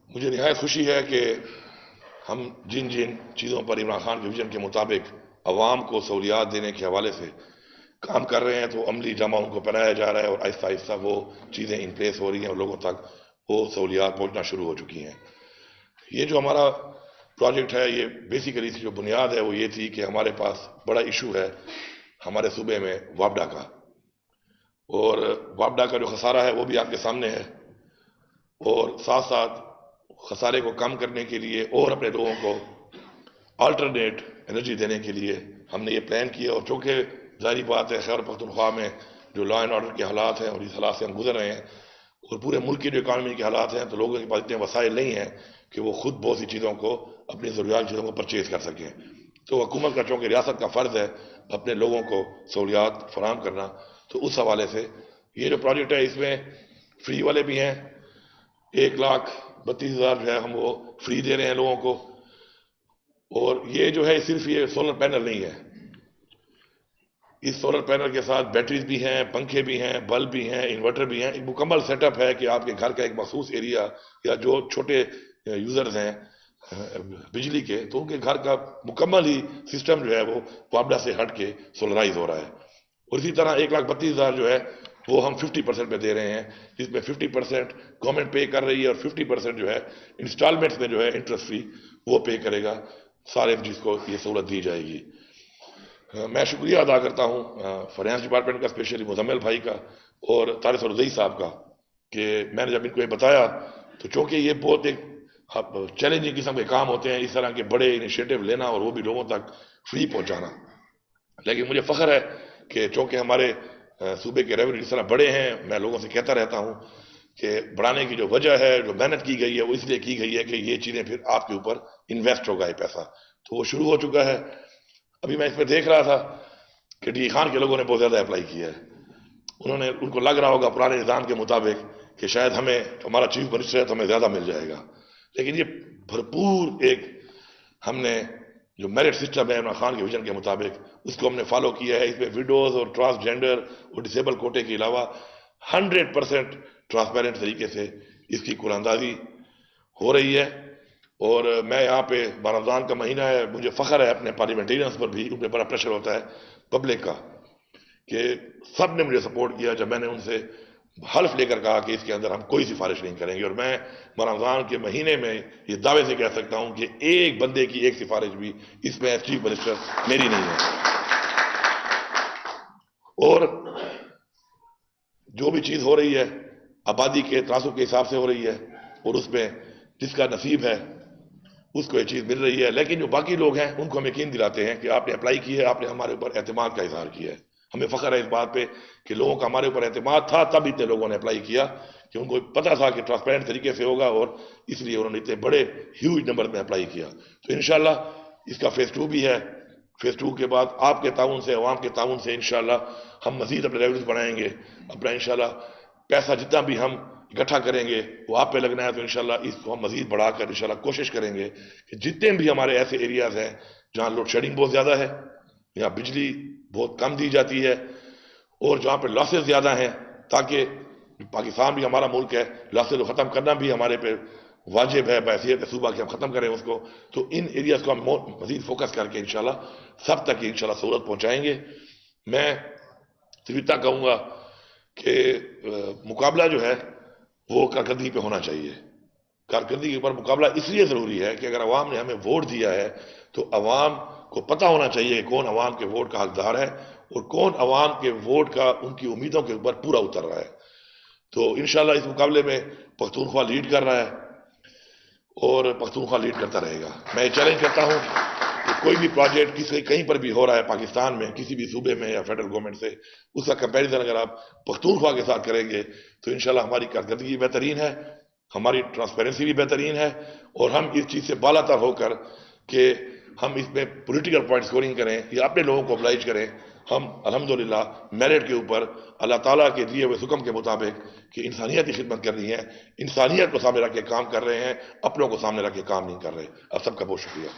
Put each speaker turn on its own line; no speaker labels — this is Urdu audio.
مجھے نہایت خوشی ہے کہ ہم جن جن چیزوں پر عمران خان کے ویژن کے مطابق عوام کو سہولیات دینے کے حوالے سے کام کر رہے ہیں، تو عملی جامہ ان کو پہنایا جا رہا ہے اور آہستہ آہستہ وہ چیزیں ان پلیس ہو رہی ہیں اور لوگوں تک وہ سہولیات پہنچنا شروع ہو چکی ہیں۔ یہ جو ہمارا پروجیکٹ ہے، یہ بیسیکلی اس کی جو بنیاد ہے وہ یہ تھی کہ ہمارے پاس بڑا ایشو ہے ہمارے صوبے میں واپڈا کا، اور واپڈا کا جو خسارہ ہے وہ بھی آپ کے سامنے ہے، اور ساتھ ساتھ خسارے کو کم کرنے کے لیے اور اپنے لوگوں کو آلٹرنیٹ انرجی دینے کے لیے ہم نے یہ پلان کیا۔ اور چونکہ ظاہری بات ہے خیبر پختونخوا میں جو لا اینڈ آرڈر کے حالات ہیں اور اس حالات سے ہم گزر رہے ہیں، اور پورے ملک کی جو اکانومی کے حالات ہیں، تو لوگوں کے پاس اتنے وسائل نہیں ہیں کہ وہ خود بہت سی چیزوں کو، اپنی ضروریات کی چیزوں کو پرچیز کر سکیں۔ تو حکومت کا چونکہ ریاست کا فرض ہے اپنے لوگوں کو سہولیات فراہم کرنا، تو اس حوالے سے یہ جو پروجیکٹ ہے اس میں فری والے بھی ہیں، 1,32,000 جو ہے ہم وہ فری دے رہے ہیں لوگوں کو۔ اور یہ جو ہے صرف یہ سولر پینل نہیں ہے، اس سولر پینل کے ساتھ بیٹریز بھی ہیں، پنکھے بھی ہیں، بلب بھی ہیں، انورٹر بھی ہیں، ایک مکمل سیٹ اپ ہے کہ آپ کے گھر کا ایک مخصوص ایریا یا جو چھوٹے یوزرز ہیں بجلی کے، تو ان کے گھر کا مکمل ہی سسٹم جو ہے وہ واپڈا سے ہٹ کے سولرائز ہو رہا ہے۔ اور اسی طرح 1,32,000 جو ہے وہ ہم 50% پہ دے رہے ہیں، جس میں 50% گورنمنٹ پے کر رہی ہے اور 50% جو ہے انسٹالمنٹس میں جو ہے انٹرسٹ فری وہ پے کرے گا، سارے جس کو یہ سہولت دی جائے گی۔ میں شکریہ ادا کرتا ہوں فائنانس ڈپارٹمنٹ کا، اسپیشلی مزمل بھائی کا اور طارق الرزئی صاحب کا، کہ میں نے جب ان کو یہ بتایا تو چونکہ یہ بہت ایک چیلنجنگ قسم کے کام ہوتے ہیں، اس طرح کے بڑے انیشیٹو لینا اور وہ بھی لوگوں تک فری پہنچانا، لیکن مجھے فخر ہے کہ چونکہ ہمارے صوبے کے ریونیو اس طرح بڑے ہیں، میں لوگوں سے کہتا رہتا ہوں کہ بڑھانے کی جو وجہ ہے، جو محنت کی گئی ہے، وہ اس لیے کی گئی ہے کہ یہ چیزیں پھر آپ کے اوپر انویسٹ ہوگا، یہ پیسہ تو وہ شروع ہو چکا ہے۔ ابھی میں اس میں دیکھ رہا تھا کہ ڈی خان کے لوگوں نے بہت زیادہ اپلائی کیا ہے، ان کو لگ رہا ہوگا پرانے نظام کے مطابق کہ شاید ہمیں ہمارا چیف منسٹر ہے تو ہمیں زیادہ مل جائے گا، لیکن یہ بھرپور ایک ہم نے جو میرٹ سسٹم ہے عمران خان کے ویژن کے مطابق اس کو ہم نے فالو کیا ہے۔ اس میں ویڈوز اور ٹرانسجینڈر اور ڈسیبل کوٹے کے علاوہ 100% ٹرانسپیرنٹ طریقے سے اس کی قرآن اندازی ہو رہی ہے۔ اور میں یہاں پہ رمضان کا مہینہ ہے، مجھے فخر ہے اپنے پارلیمنٹیرینز پر بھی، ان پہ بڑا پریشر ہوتا ہے پبلک کا، کہ سب نے مجھے سپورٹ کیا جب میں نے ان سے حلف لے کر کہا کہ اس کے اندر ہم کوئی سفارش نہیں کریں گے، اور میں رمضان کے مہینے میں یہ دعوے سے کہہ سکتا ہوں کہ ایک بندے کی ایک سفارش بھی اس میں چیف منسٹر میری نہیں ہے۔ اور جو بھی چیز ہو رہی ہے آبادی کے تناسب کے حساب سے ہو رہی ہے، اور اس میں جس کا نصیب ہے اس کو یہ چیز مل رہی ہے، لیکن جو باقی لوگ ہیں ان کو ہم یقین دلاتے ہیں کہ آپ نے اپلائی کی ہے، آپ نے ہمارے اوپر اعتماد کا اظہار کیا ہے۔ ہمیں فخر ہے اس بات پہ کہ لوگوں کا ہمارے اوپر اعتماد تھا، تب اتنے لوگوں نے اپلائی کیا کہ ان کو پتا تھا کہ ٹرانسپیرنٹ طریقے سے ہوگا، اور اس لیے انہوں نے اتنے بڑے ہیوج نمبر میں اپلائی کیا۔ تو انشاءاللہ اس کا فیز 2 بھی ہے، فیز 2 کے بعد آپ کے تعاون سے، عوام کے تعاون سے انشاءاللہ ہم مزید اپنے ریونیوز بڑھائیں گے، اپنا انشاءاللہ پیسہ جتنا بھی ہم اکٹھا کریں گے وہ آپ پہ لگنا ہے، تو انشاءاللہ اس کو ہم مزید بڑھا کر انشاءاللہ کوشش کریں گے کہ جتنے بھی ہمارے ایسے ایریاز ہیں جہاں لوڈ شیڈنگ بہت زیادہ ہے، یہاں بجلی بہت کم دی جاتی ہے، اور جہاں پہ لاسز زیادہ ہیں، تاکہ پاکستان بھی ہمارا ملک ہے، لاسز کو ختم کرنا بھی ہمارے پہ واجب ہے بحیثیت صوبہ کہ ہم ختم کریں اس کو، تو ان ایریاز کو ہم مزید فوکس کر کے انشاءاللہ سب تک انشاءاللہ سہولت پہنچائیں گے۔ میں صرف اتنا کہوں گا کہ مقابلہ جو ہے وہ کارکردگی پہ ہونا چاہیے۔ کارکردگی کے اوپر مقابلہ اس لیے ضروری ہے کہ اگر عوام نے ہمیں ووٹ دیا ہے تو عوام کو پتہ ہونا چاہیے کہ کون عوام کے ووٹ کا حقدار ہے اور کون عوام کے ووٹ کا ان کی امیدوں کے اوپر پورا اتر رہا ہے۔ تو انشاءاللہ اس مقابلے میں پختونخوا لیڈ کر رہا ہے اور پختونخوا لیڈ کرتا رہے گا۔ میں یہ چیلنج کرتا ہوں کہ کوئی بھی پروجیکٹ کہیں پر بھی ہو رہا ہے پاکستان میں، کسی بھی صوبے میں یا فیڈرل گورنمنٹ سے، اس کا کمپیریزن اگر آپ پختونخوا کے ساتھ کریں گے تو انشاءاللہ ہماری کارکردگی بہترین ہے، ہماری ٹرانسپیرنسی بھی بہترین ہے، اور ہم اس چیز سے بالا تر ہو کر کہ ہم اس میں پولیٹیکل پوائنٹ سکورنگ کریں یا اپنے لوگوں کو ابلائج کریں، ہم الحمدللہ میرٹ کے اوپر اللہ تعالیٰ کے دیے ہوئے حکم کے مطابق کہ انسانیت کی خدمت کرنی ہے، انسانیت کو سامنے رکھ کے کام کر رہے ہیں، اپنوں کو سامنے رکھ کے کام نہیں کر رہے۔ اب سب کا بہت شکریہ۔